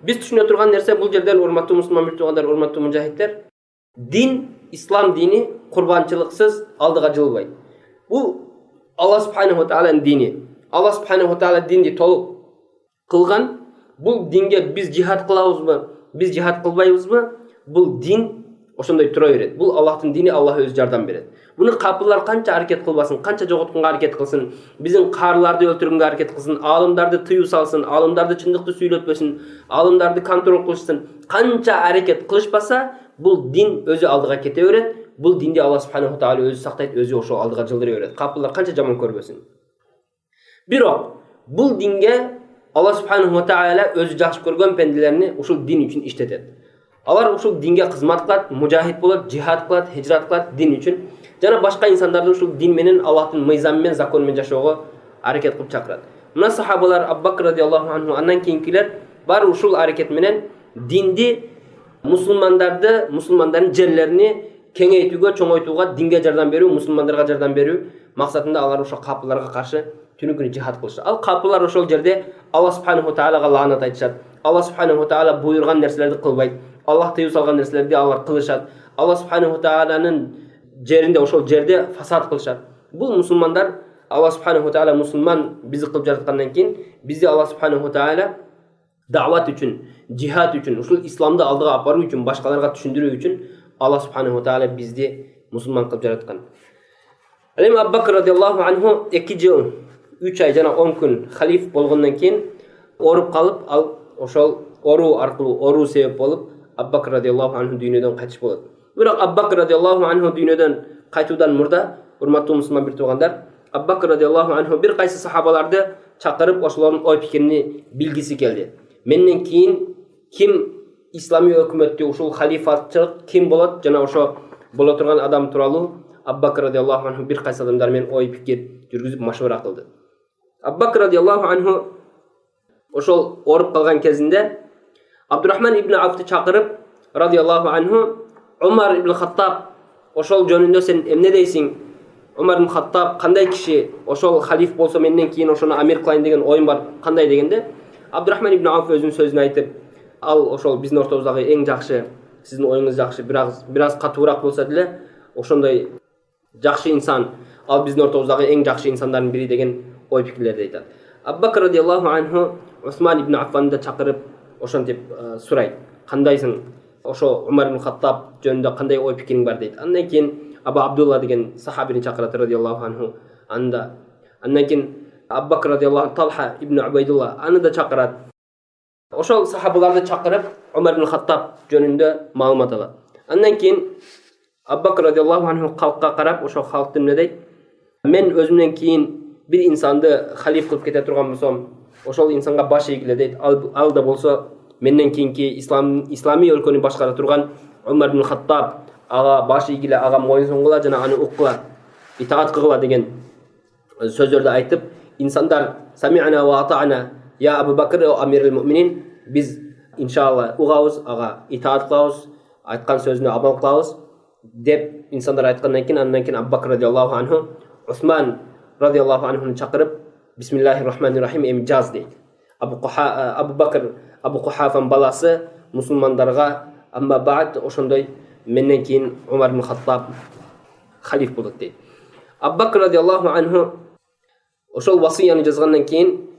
Биз түшүнө турган нерсе бул жерден урматтуу мусулман миртугандар, урматтуу мужахиттер, дин, ислам дини курбанчылыксыз алдыга жылбайт. Бул Аллах субханаху ва тааланын дини. Аллах субханаху ва таала динди толук кылган. Бул динге биз жихад кылабызбы, биз жихад кылбайбызбы? Бул дин ошондой тура берет. Бул Аллахтын дини, Аллах өзү жардам берет. Буну капырлар канча аракет кылбасын, канча жоготконго аракет кылсын, биздин каарыларды өлтүргөнгө аракет кылсын, аалымдарды тыюу салсын, аалымдарды чындыкты сүйлөтпөсүн, аалымдарды контроль кылышсын, канча аракет кылышпаса, бул дин өзү алдыга кете берет. Бул динди Аллах субханаху таала өзү сактайт, өзү ошо алдыга жылдыра берет. Капырлар канча жаман көрбөсүн. Бирок бул динге Аллах субханаху ва таала өзү жакшы көргөн пенделерни ушул дин үчүн иштетет. Алар ушул динге кызмат кылат, мужахид болот, жихад кылат, хижрат кылат дин үчүн. Жана башка инсандарды ушул дин менен, Аллахтын мыйзамы менен, закону менен жашоого аракет кылып чакырат. Мына сахабалар Абу Бакр радиаллаху анху, андан кийинкилер баары ушул аракет менен динди, мусулмандардын жерлерини кеңейтүүгө, чоңойтууга, динге жардам берүү, мусулмандарга жардам берүү максатында алар ошо капырларга каршы түнү күнү жихад кылышат. Ал капырлар ошол жерде Аллах субханаху таалага лаанат айтышат. Аллах субханаху таала буйруган нерселерди кылбайт. Аллах тыюу салган нерселерди алар кылышат. Аллах субханаху тааланын жеринде, ошол жерде фасад кылышат. Бул мусулмандар, Аллах субханаху таала мусулман бизди кылып жараткандан кийин бизди Аллах субханаху таала даават үчүн, жихад үчүн, ушул исламды алдыга апаруу үчүн, башкаларга түшүндүрүү үчүн Аллах субханаху таала бизди мусулман кылып жараткан. Эми Абу Бакр радиаллаху анху 2 жыл 3 ай жана 10 күн халиф болгондон кийин ооруп калып, ал ошол ооруу аркылуу, ооруу себеп болуп Абу Бакр радиаллаху анху дүйнөдөн кайтыш болот. Бирок Абу Бакр радиаллаху анху дүйнөдөн кайтуудан мурда, урматтуу мусулман бир туугандар, Абу Бакр радиаллаху анху бир кайсы сахабаларды чакырып, ошолордун ой пикирин билгиси келди. Менден кийин ким исламий өкмөттү, ушул халифатчылык ким болот, жана ошо боло турган адам тууралуу Абу Бакр радиаллаху анху бир кайсы адамдар менен ой пикир жүргүзүп машвара кылды. Абу Бакр радиаллаху анху ошол ооруп калган кезинде Абдурахман ибн Авфты чакырып радиаллаху анху, Умар ибн Хаттаб ошол жөнүндө сен эмне дейсиң? Умар ибн Хаттаб кандай киши? Ошол халиф болсо менден кийин ошону амир кылайын деген оюм бар, кандай дегенде Абдурахман ибн Авф өзүнүн сөзүн айтып, ал ошол биздин ортобуздагы эң жакшы, сиздин оюңуз жакшы, бир аз катуураак болсо деле ошондой жакшы инсан, ал биздин ортобуздагы эң жакшы инсандардын бири деген ой пикирлерди айтат. Абу Бакр радиаллаху анху Усман ибн Аффанды чакырып ошентип сурайт. Кандайсың? Ошо Умар ибн Хаттаб жөнүндө кандай ой пикириң бар дейт. Андан кийин Абу Абдулла деген сахабини чакырат радиаллаху анху. Андан кийин Абу Бакр радиаллаху Талха ибн Убайдулла аны да чакырат. Ошол сахабаларды чакырып Умар ибн Хаттаб жөнүндө маалымат алат. Андан кийин Абу Бакр радиаллаху анху калкка карап, ошол калкты эмне дейт? Мен өзүмдөн кийин бир инсанды халиф кылып кете турган болсом, ошол инсанга баш ийгиле дейт. Ал да болсо менден кийинки исламий өлкөнү башкара турган Умар ибн Хаттаб, ага баш ийгиле, ага моюн сунгула жана аны уккула, итаат кылгыла деген сөздөрдү айтып, инсандар сами'на ва атa'на я Абу Бакр о амирул му'минин, биз иншалла угабыз, ага итаат кылабыз, айткан сөзүнө амал кылабыз деп инсандар айткандан кийин, андан кийин Абу Бакр радиаллаху анху Усман радиаллаху анхуну чакырып, бисмиллахир рахманир рахим эми жаз дейт. Абу Бакр Абу Кухафан баласы мусулмандарга амма ба'д ошондой менден кийин Умар ибн Хаттаб халиф болот дейт. Абу Бакр радиаллаху анху ошол васыяны жазгандан кийин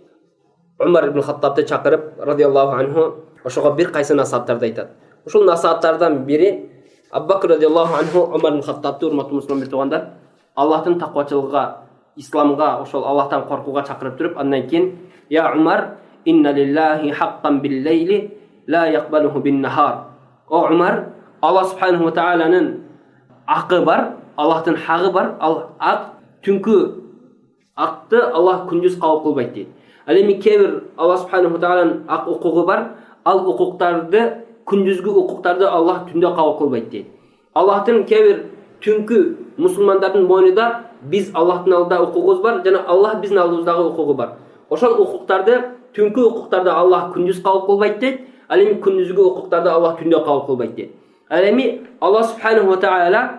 Умар ибн Хаттабты чакырып радиаллаху анху ошого бир кайсы насааттарды айтат. Ушул насааттардан бири Абу Бакр радиаллаху анху Умар ибн Хаттабты, урматтуу мусулман бир туугандар, Аллахтын таквачылыгга, исламга, ошол Аллахтан коркууга чакырып туруп, андан кийин я Умар инна лиллахи хаккан бил-лейли ла якбалуху бин-нахар. О Умар, Аллах субханаху ва тааланын акы бар, Аллахтын хагы бар, ал ак түнкү акты Аллах күндүз кабыл кылбайт дейт. Ал эми кебир Аллах субханаху ва тааланын ак укугу бар, ал укуктарды, күндүзгү укуктарды Аллах түндө кабыл кылбайт дейт. Аллахтын кебир түнкү мусулмандардын мойнунда биз Аллахтын алдында укугубуз бар, жана Аллах биздин алдыбыздагы укугу бар. Ошол укуктарды, түнкү укуктарды Аллах күндүз кабыл кылбайт дейт. Ал эми күндүзгү укуктарды Аллах түндө кабыл кылбайт дейт. Ал эми Аллах субханаху ва таала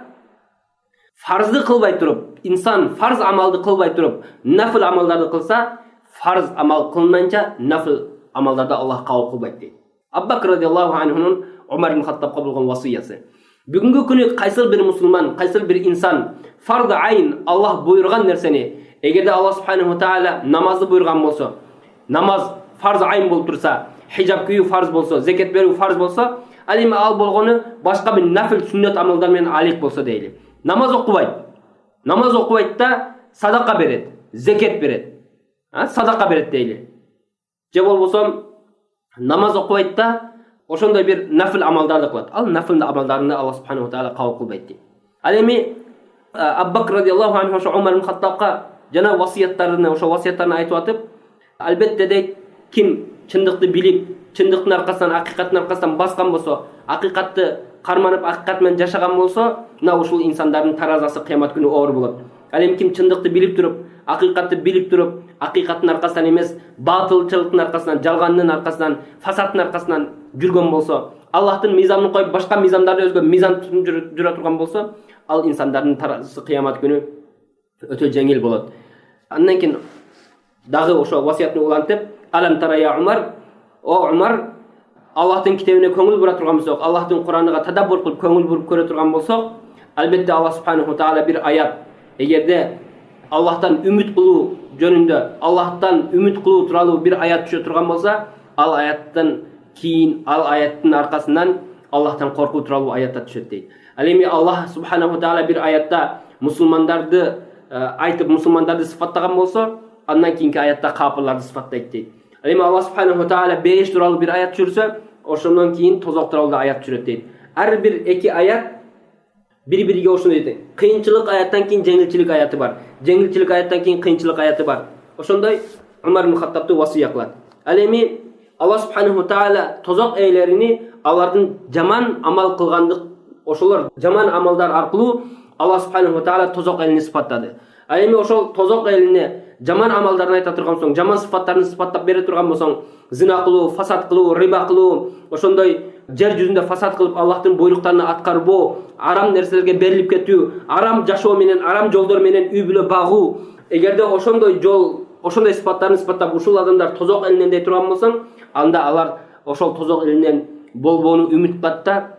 фарзды кылбай туруп, инсан фарз амалды кылбай туруп, нафл амалдарды кылса, фарз амал кылмайынча нафл амалдарды Аллах кабыл кылбайт дейт. Абу Бакр радиаллаху анхунун Умар ибн Хаттабка болгон васыясы. Бүгүнкү күнү кайсыл бир мусулман, кайсыл бир инсан фарды айн Аллах буйрган нерсени, эгерде Аллах субханаху тааля намазды буйрган болсо, намаз фарз айн болуп турса, хижаб кийүү фарз болсо, закат берүү фарз болсо, ал эми ал болгону башка бир нафил сүннөт амалдар менен алик болсо дейли. Намаз окубайт да садака берет, закат берет. Садака берет дейли. Же болбосо намаз окубайт да ошондой бир нафил амалдарды кылат. Ал нафил амалдарын Аллах субханаху тааля кабыл кылбайт дейт. Ал эми Абу Бакр радиаллаху анху ошо Умар ибн Хаттабка жана васыяттарын айтып атып, албетте дейт, ким чындыкты билип, чындыктын аркасынан, акыйкаттын аркасынан баскан болсо, акыйкатты карманып, акыйкат менен жашаган болсо, мына ушул инсандардын таразасы кыямат күнү оор болот. Ал эми ким чындыкты билип туруп, акыйкатты билип туруп, акыйкаттын аркасынан эмес, батылчылыктын аркасынан, жалгандын аркасынан, фасадтын аркасынан жүргөн болсо, Аллахтын мизанын коюп башка мизандарды өзгө мизан тутуп жүрө турган болсо, ал инсандардын таразасы кыямат күнү өтө жеңил болот. Андан кийин дагы ошо васиятны улантып, алам тара я Умар, о Умар, Аллахтын китебине көңүл бура турган болсок, Аллахтын Кураныга тадаббур кылып көңүл буруп көрө турган болсок, албетте Аллах субханаху тааля бир аят, эгерде Аллахтан үмүт кылуу жөнүндө, Аллахтан үмүт кылуу тууралуу бир аят түшө турган болсо, ал аяттан кийин, ал аяттын аркасынан Аллахтан коркуу тууралуу аяттар түшөт дейт. Ал эми Аллах субханаху тааля бир аятта мусулмандарды айтып, мусулмандарды сыфаттаган болсо, андан кийинки аятта капырларды сыфаттайт дейт. Ал эми Аллах субханаху тааля беш тууралуу бир аят түшүрсө, ошондон кийин тозок тууралуу аят түшүрөт дейт. Ар бир эки аят бири-бириге ошондой дейт. Кыйынчылык аяттан кийин жеңилчилик аяты бар. Жеңилчилик аяттан кийин кыйынчылык аяты бар. Ошондой Умар ибн Хаттабты васыя кылат. Ал эми Аллах субханаху тааля тозок ээлерини алардын жаман амал кылгандык, ошолор жаман амалдар аркылуу Аллах субханаху тааля тозок элини сыпаттады. Ал эми ошол тозок элине жаман амалдарын айта турган болсоң, жаман сыпаттарын сыпаттап бере турган болсоң, зина кылуу, фасад кылуу, риба кылуу, ошондой жер жүзүндө фасад кылып Аллахтын буйруктарын аткарбоо, арам нерселерге берилип кетүү, арам жашоо менен, арам жолдор менен үй бүлө багуу, эгерде ошондой сыпаттарын сыпаттап ушул адамдар тозок элинен дей турган болсоң, анда алар ошол тозок элинен болбоону үмүт кылат да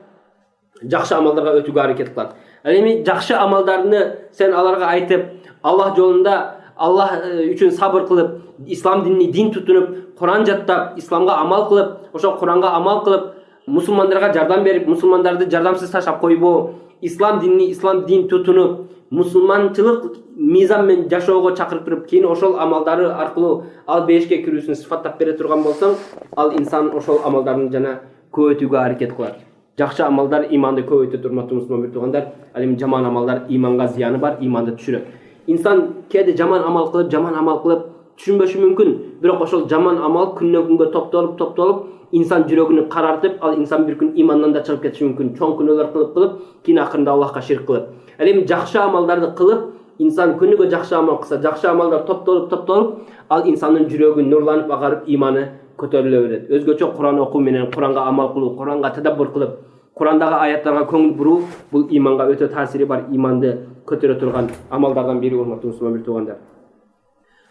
жакшы амалдарга өтүүгө аракет кылат. Ал эми жакшы амалдарды сен аларга айтып, Аллах жолунда Аллах үчүн сабыр кылып, ислам динини дин тутунуп, Куран жаттап, исламга амал кылып, ошо Куранга амал кылып, мусулмандарга жардам берип, мусулмандарды жардамсыз таштап койбоо, ислам динини ислам дин тутунуп, мусулманчылык мизан менен жашоого чакырып туруп, кийин ошол амалдары аркылуу ал бешке кирүүсүн сыфаттап бере турган болсоң, ал инсан ошол амалдарын жана көбөйтүүгө аракет кылат. Жакшы амалдар иманды көбөйтөт, урматтуу мусулман тугандар. Ал эми жаман амалдар иманга зыяны бар, иманды түшүрөт. Инсан кээде жаман амал кылып түшүнбөшү мүмкүн, бирок ошол жаман амал күндөн күнгө топтолуп, инсан жүрөгүн карартып, ал инсан бир күн имандан да чыгып кетиши мүмкүн. Чоң күнөөлөр кылып, кийин акырында Аллахка ширк кылып. Ал эми жакшы амалдарды кылып, инсан күнүгө жакшы амал кылса, жакшы амалдар топтолуп, ал инсандын жүрөгү нурланып, агарып, иманы көтөрүлө берет. Өзгөчө Куран окуу менен, Куранга амал кылуу, Куранга тадаббур кылып, Курандагы аяттарга көңүл буруу, бул иманга өтө таасири бар, иманды көтөрө турган амалдардан бири, урматтуу мусулман туугандар.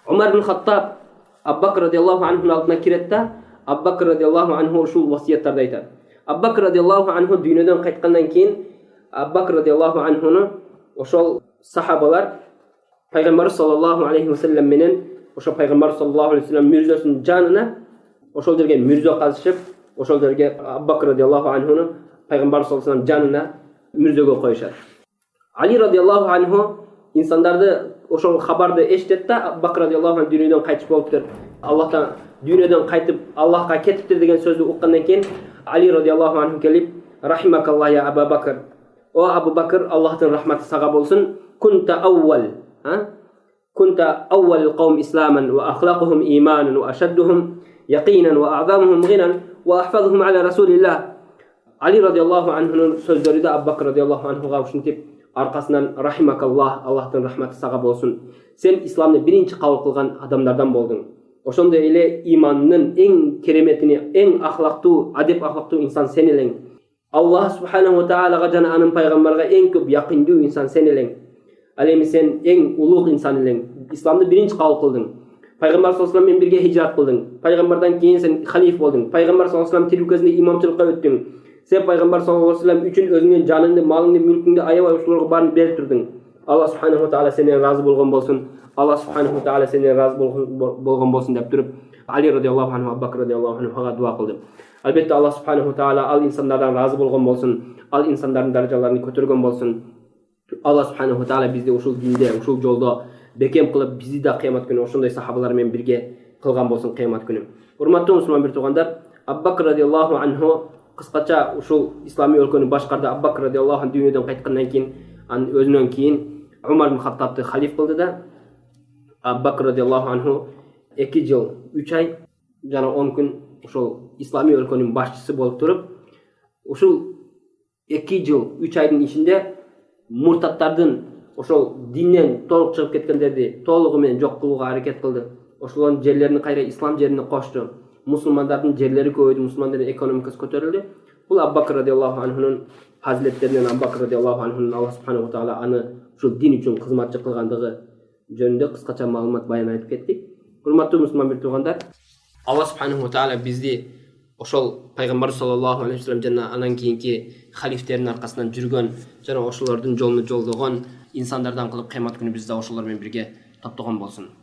Умар ибн Хаттаб Абу Бакр радиаллаху анхунун алдына кирет да, Абу Бакр радиаллаху анху ушул васияттарды айтат. Абу Бакр радиаллаху анху дүйнөдөн кайткандан кийин Абу Бакр радиаллаху анхуну ошол сахабалар пайгамбар саллаллаху алейхи ва саллям менен ошо пайгамбар саллаллаху алейхи ва саллям мирзөсүнүн жанына ошол жерге мирзө казышып, ошол жерге Абу Бакр радиаллаху анхуну пайгамбар саллаллаху алейхи ва саллям жанына мирзөгө коюшат. Али радиаллаху анху инсандарды ошол хабарды эшитет да, Абу Бакр радиаллаху анху дүйнөдөн кайтып болуптур. Аллахтан дүйнөдөн кайтып Аллахка кетиптир деген сөздү уккандан кийин Али радиаллаху анху келип, рахимакаллах я Абу Бакр. О Абу Бакр, Аллахтын рахматы сага болсун. Кунта awwal qawm islaman wa akhlaquhum imanan wa ashadduhum yaqinan wa a'zamuhum ghinan wa ahfazuhum ala rasulillah. Ali radiyallahu anhu'nun сөздөрү да Абу Бакр радиаллаху анхуга ушинтип аркасынан рахимакаллах, Аллахтын рахматы сага болсун. Сен исламды биринчи кабыл кылган адамдардан болдуң. Ошондой эле имандын эң кереметини, эң ахлактуу, адеп ахлактуу инсан сен элең. Аллах субханаху ва таалага жана анын пайгамбарга эң көп якындуу инсан сен элең. Ал эми сен эң улуг инсан элең. Исламды биринчи кабыл кылдың. Пайгамбар саллаллаху алейхи ва саллям менен бирге хижрат кылдың. Пайғамбардан кейін сен халиф болдың. Пайғамбар саллаллаху алейхи ва саллям тірі кезінде имамшылыққа өттің. Сен пайғамбар саллаллаху алейхи ва саллям үшін өзіңнің жаныңды, малыңды, мүлкіңді аябай ошолорго барын беріп тұрдың. Алла субханаху ва тағала сенен разы болған болсын. Алла субханаху ва тағала сенен разы болған болсын деп тұрып, Али радиаллаху анху, Абу Бакр радиаллаху анхуға дуа қылды. Әлбетте Алла субханаху ва тағала ал инсандардан разы болған болсын, ал инсандардың даражаларын көтерген болсын. Алла субханаху ва тағала бізді ушул динде, ушул жолда бекем қылып, бізді да қиямат күні ошондай сахабалармен бірге қылған болсын қиямат күні. Урматтуу мусулман бир туугандар, Абу Бакр радиаллаху анху кыскача ушул ислами өлкөнү башкарды. Абу Бакр радиаллаху анху дүйнөдөн кайткандан кийин, анын өзүнөн кийин Умар ибн Хаттабты халиф кылды да. Абу Бакр радиаллаху анху 2 жыл 3 ай жана 10 күн ушул ислами өлкөнүн башчысы болуп туруп, ушул 2 жыл 3 айдын ичинде муртаттардын ошол динден толук чыгып кеткендерди толугу менен жок кылууга аракет кылды. Ошолордун жерлерин кайра ислам жерине кошту. Мусулмандардын жерлери көбөйдү, мусулмандардын экономикасы көтөрүлдү. Бул Абу Бакр радиаллаху анхунун фазилеттеринен, Абу Бакр радиаллаху анхунун Алла субханаху ва тағала аны ушул дин үчүн кызматчы кылгандыгы жөнүндө кыскача маалымат баян айтып кеттик. Урматтуу мусулман бир туугандар, Алла субханаху ва тағала бизди ошол пайгамбар саллаллаху алейхи ва саллям жана анан кийинки халифтердин аркасынан жүргөн жана ошолордун жолуна жолдогон инсандардан кылып кыямат күнү бизди ошолор менен бирге топтогон болсун.